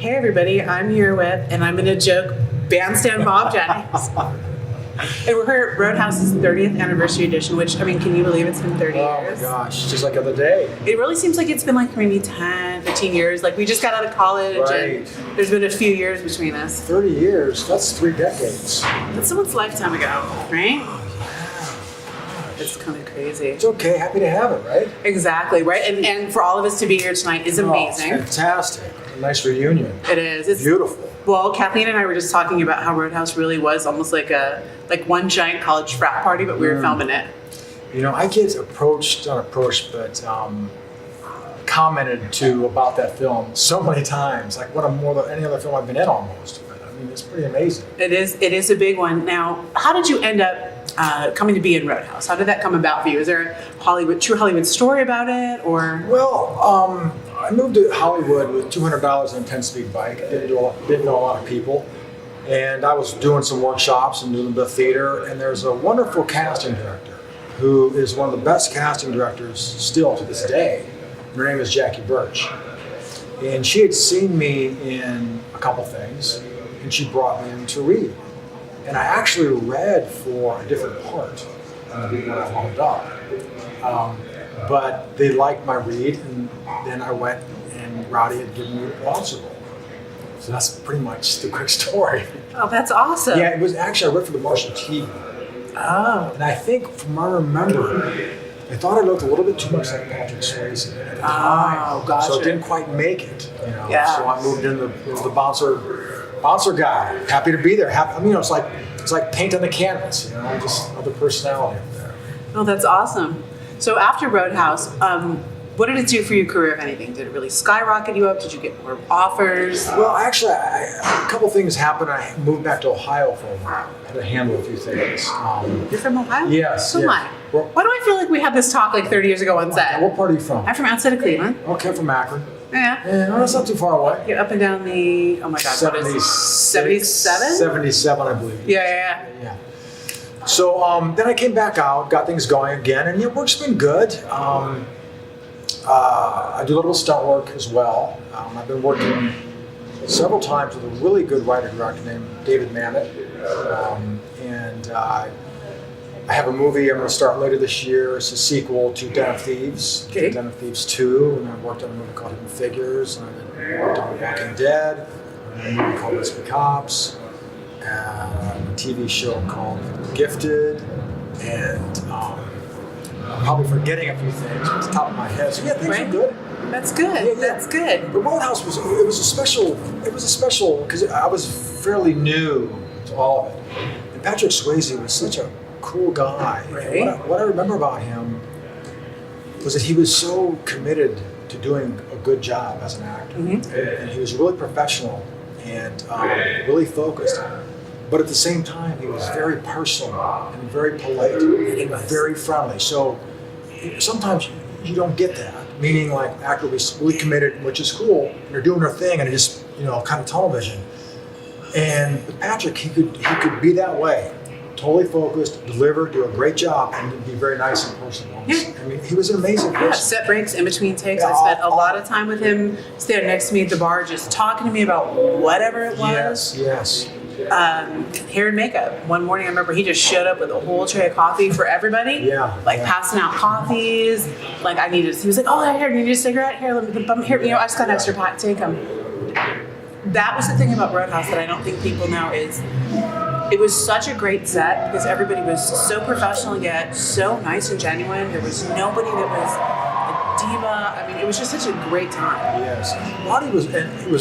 Hey everybody, I'm here with, and I'm going to joke, Bandstand Bob Jennings. And we're here at Roadhouse's 30th anniversary edition, which, I mean, can you believe it's been 30 years? Oh my gosh, just like the other day. It really seems like it's been like maybe 10, 15 years. Like we just got out of college and there's been a few years between us. 30 years, that's 3 decades. That's someone's lifetime ago, right? It's kind of crazy. It's okay, happy to have it, right? Exactly, right? And for all of us to be here tonight is amazing. Oh, it's fantastic. A nice reunion. It is. It's beautiful. Well, Kathleen and I were just talking about how Roadhouse really was almost like one giant college frat party, but we were filming it. You know, I get commented to about that film so many times, like more than any other film I've been in almost. But I mean, it's pretty amazing. It is a big one. Now, how did you end up coming to be in Roadhouse? How did that come about for you? Is there a true Hollywood story about it, or? Well, I moved to Hollywood with $200 and a 10-speed bike. I didn't know a lot of people. And I was doing some workshops and doing a bit of theater. And there's a wonderful casting director who is one of the best casting directors still to this day. Her name is Jackie Birch. And she had seen me in a couple things, and she brought me in to read. And I actually read for a different part when I wound up. But they liked my read, and then I went and Rowdy had given me the sponsor role. So that's pretty much the quick story. Oh, that's awesome. Yeah, it was actually, I read for the Martian TV. Oh. And I think, from what I remember, I thought I looked a little bit too much like Patrick Swayze at the time. Gotcha. So it didn't quite make it. You know? Yeah. So I moved into the bouncer guy. Happy to be there. It's like paint on the canvas. You know, just another personality up there. Oh, that's awesome. So after Roadhouse, what did it do for your career, if anything? Did it really skyrocket you up? Did you get more offers? Well, actually, a couple things happened. I moved back to Ohio for a while. I had to handle a few things. You're from Ohio? Yes. So am I. Why do I feel like we had this talk like 30 years ago on set? What part are you from? I'm from outside of Cleveland. Okay, from Akron. Yeah. No, that's not too far away. You're up and down the, oh my God, 77? 77, I believe. Yeah. So then I came back out, got things going again, and work's been good. I do a little stunt work as well. I've been working several times with a really good writer-director named David Mamet. And I have a movie I'm going to start later this year. It's a sequel to Den of Thieves, Den of Thieves 2. And I worked on a movie called Hidden Figures. And I worked on Walking Dead, and a movie called Let's Be Cops, and a TV show called Gifted, and I'm probably forgetting a few things off the top of my head. So things are good. That's good. That's good. But Roadhouse was a special because I was fairly new to all of it. And Patrick Swayze was such a cool guy. Right. What I remember about him was that he was so committed to doing a good job as an actor. Mm-hmm. And he was really professional and really focused. But at the same time, he was very personal and very polite and very friendly. So sometimes you don't get that. Meaning, like, actor was really committed, which is cool. They're doing their thing, and it just, kind of tunnel vision. And with Patrick, he could be that way, totally focused, deliver, do a great job, and be very nice and personal. Yeah. I mean, he was an amazing person. Yeah, set breaks in between takes. I spent a lot of time with him, standing next to me at the bar, just talking to me about whatever it was. Yes. Hair and makeup. One morning, I remember he just showed up with a whole tray of coffee for everybody. Yeah. Passing out coffees. Like, he was like, oh, here, you need a cigarette? Here, let me bum here. I just got an extra pack. Take them. That was the thing about Roadhouse that I don't think people know is it was such a great set because everybody was so professional yet so nice and genuine. There was nobody that was a diva. I mean, it was just such a great time. Yes. Roddy was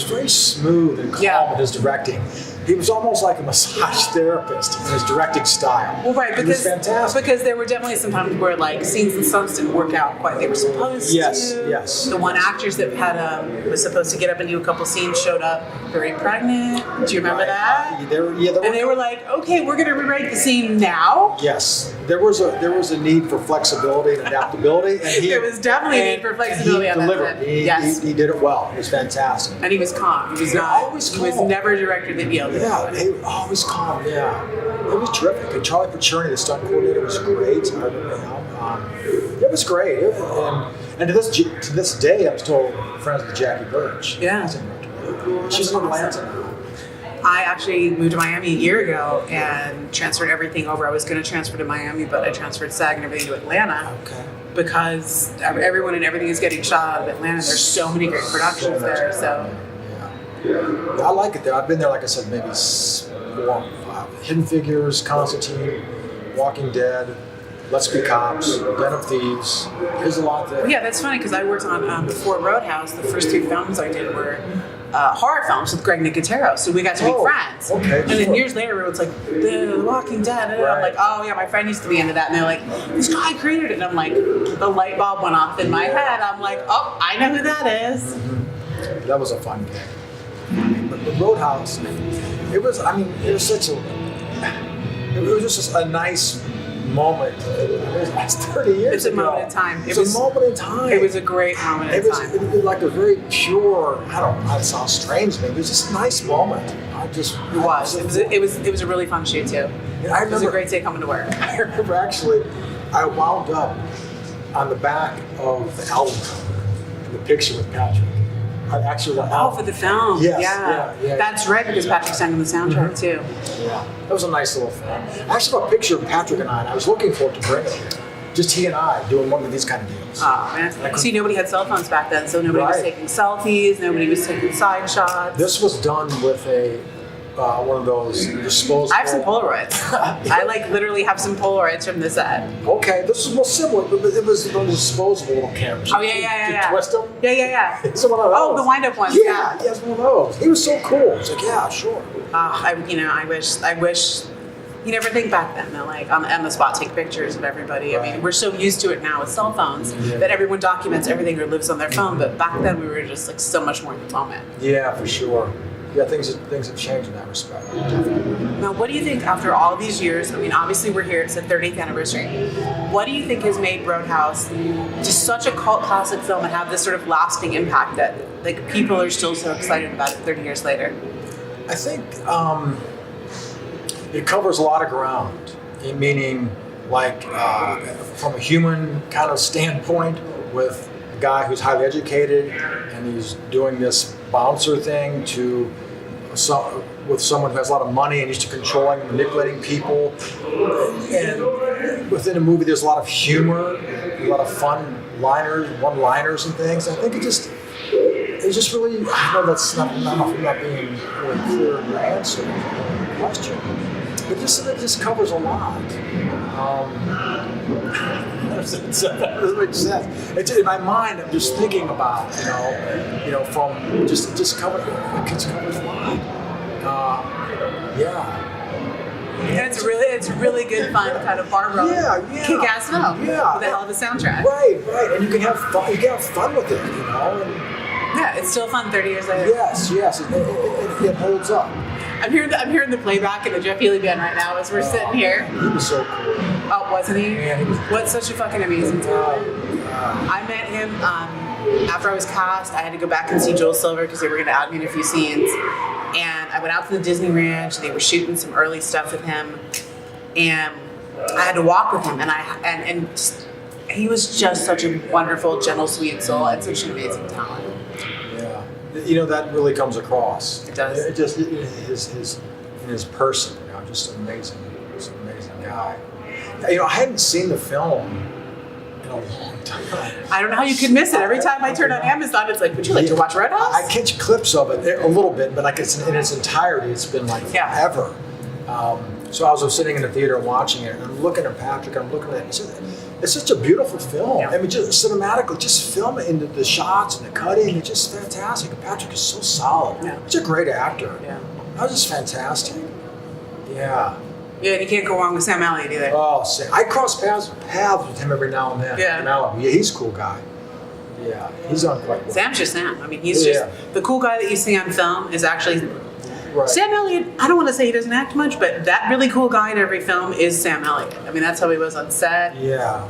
very smooth and calm in his directing. He was almost like a massage therapist in his directing style. Well, right, because it was fantastic. Because there were definitely some times where scenes and stunts didn't work out quite they were supposed to. Yes. The one actress that had was supposed to get up and do a couple scenes showed up very pregnant. Do you remember that? They were like, okay, we're going to rewrite the scene now. Yes, there was a need for flexibility and adaptability, and there was definitely a need for flexibility. He delivered. He did it well. It was fantastic. And he was calm. He was always calm. He was never a director that yelled. Yeah, he was always calm. Yeah, it was terrific. And Charlie Pacerni, the stunt coordinator, was great. It was great. And to this day, I'm still friends with Jackie Birch. Yeah. cool. She's in That's Atlanta now. I actually moved to Miami a year ago and transferred everything over. I was going to transfer to Miami, but I transferred SAG and everything to Atlanta. Okay. Because everyone and everything is getting shot out of Atlanta. There's so many great productions there. So Yeah, I like it there. I've been there, like I said, maybe 4, 5. Hidden Figures, Constantine, Walking Dead, Let's Be Cops, Den of Thieves. There's a lot there. yeah, that's funny because I worked on before Roadhouse. The first 2 films I did were horror films with Greg Nicotero, so we got to be friends. Okay, and then years later, it was like The Walking Dead, and I'm like, oh yeah, my friend used to be into that, and they're like, this guy created it, and I'm like, the light bulb went off in my head. I'm like, oh, I know who that is. Mm-hmm. That was a fun game. But the Roadhouse, it was just a nice moment. It was 30 years It's a ago. moment in time. It was a moment in time. It was a great moment in time. It was like a very pure, I don't know, it sounds strange to me, it was just a nice moment. It was a really fun shoot too. It was a great day coming to work. I remember actually, I wound up on the back of the album cover in the picture with Patrick. I actually went out. For the film. Yes, yeah. That's right, because Patrick sang on the soundtrack too. Yeah, that was a nice little thing. I actually have a picture of Patrick and I was looking forward to bring it. Just he and I doing one of these kind of deals. Oh, man. See, nobody had cell phones back then, so nobody was taking selfies, nobody was taking side shots. This was done with a one of those disposable. I have some Polaroids. I literally have some Polaroids from the set. Okay, this was more similar, but it was those disposable little cameras. Oh yeah. You twist them? Yeah. It's one of those. Oh, the wind-up ones. Yeah, it's one of those. He was so cool. It's like, yeah, sure. I wish. You never think back then, though, like on the spot, take pictures of everybody. Right. I mean, we're so used to it now with cell phones that everyone documents everything or lives on their phone. But back then, we were just like so much more in the moment. Yeah, for sure. Yeah, things have changed in that respect. Now, what do you think after all these years? I mean, obviously we're here, it's the 30th anniversary. What do you think has made Roadhouse just such a cult classic film and have this sort of lasting impact that like people are still so excited about it 30 years later? I think it covers a lot of ground, meaning like from a human kind of standpoint with a guy who's highly educated and he's doing this bouncer thing to with someone who has a lot of money and used to controlling and manipulating people. And within the movie, there's a lot of humor, a lot of fun one-liners and things. I think it's just really, I know that's not being really clear in your answer to the question, but it just covers a lot. That doesn't make sense. It's in my mind. I'm just thinking about from just cover. It's covered a lot. And it's really good fun kind of bar road. Yeah. Kick-ass film. Yeah. With a hell of a soundtrack. Right. And you can have fun. You can have fun with it. And, yeah, it's still fun 30 years later. Yes. It holds up. I'm hearing the playback in the Jeff Healey band right now as we're sitting here. He was so cool. Oh, wasn't he? Yeah, he was. What's such a fucking amazing talent. I met him after I was cast. I had to go back and see Joel Silver because they were going to add me in a few scenes. And I went out to the Disney Ranch. They were shooting some early stuff with him, and I had to walk with him. And just, he was just such a wonderful, gentle, sweet soul and such an amazing talent. That really comes across. It does. It just his person, just an amazing guy. I hadn't seen the film in a long time. I don't know how you could miss it. Every time I turn on Amazon, it's like, would you like to watch Roadhouse? I catch clips of it a little bit, but like it's in its entirety, it's been like forever. So I was sitting in the theater watching it, and I'm looking at Patrick, and I'm looking at it. It's such a beautiful film. Yeah. I mean, just cinematically, just film it into the shots and the cutting. It's just fantastic. And Patrick is so solid. Yeah. He's a great actor. Yeah. That was just fantastic. Yeah. Yeah, and you can't go wrong with Sam Elliott either. Oh, I cross paths with him every now and then. Yeah. Yeah, he's a cool guy. Yeah, he's on quite well. Sam's just Sam. I mean, he's just the cool guy that you see on film is actually Sam Elliott. I don't want to say he doesn't act much, but that really cool guy in every film is Sam Elliott. I mean, that's how he was on set. Yeah.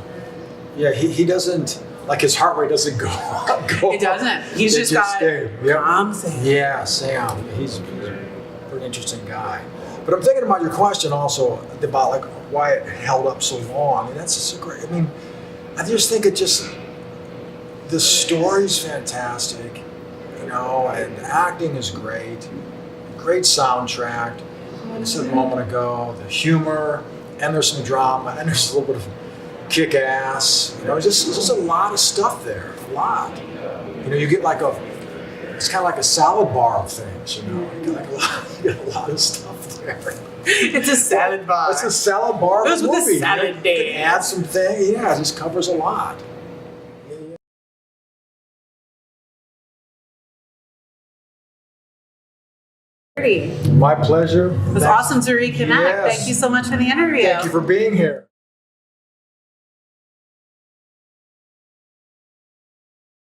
He doesn't, like his heart rate doesn't go up. It doesn't. He's just got calm Sam. Yeah, Sam. He's a pretty interesting guy. But I'm thinking about your question also about like why it held up so long. And that's just I just think the story's fantastic. you know, and the acting is great. Great soundtrack. Like I said a moment ago, the humor, and there's some drama, and there's a little bit of kick-ass. You know, just a lot of stuff there. A lot. You know, you get like it's kind of like a salad bar of things. You know, you get a lot of stuff there. It's a salad bar. It's a salad bar. Goes with movie. the salad day. You can add some things. Yeah, it just covers a lot. My pleasure. It was awesome to reconnect. Yes. Thank you so much for the interview. Thank you for being here.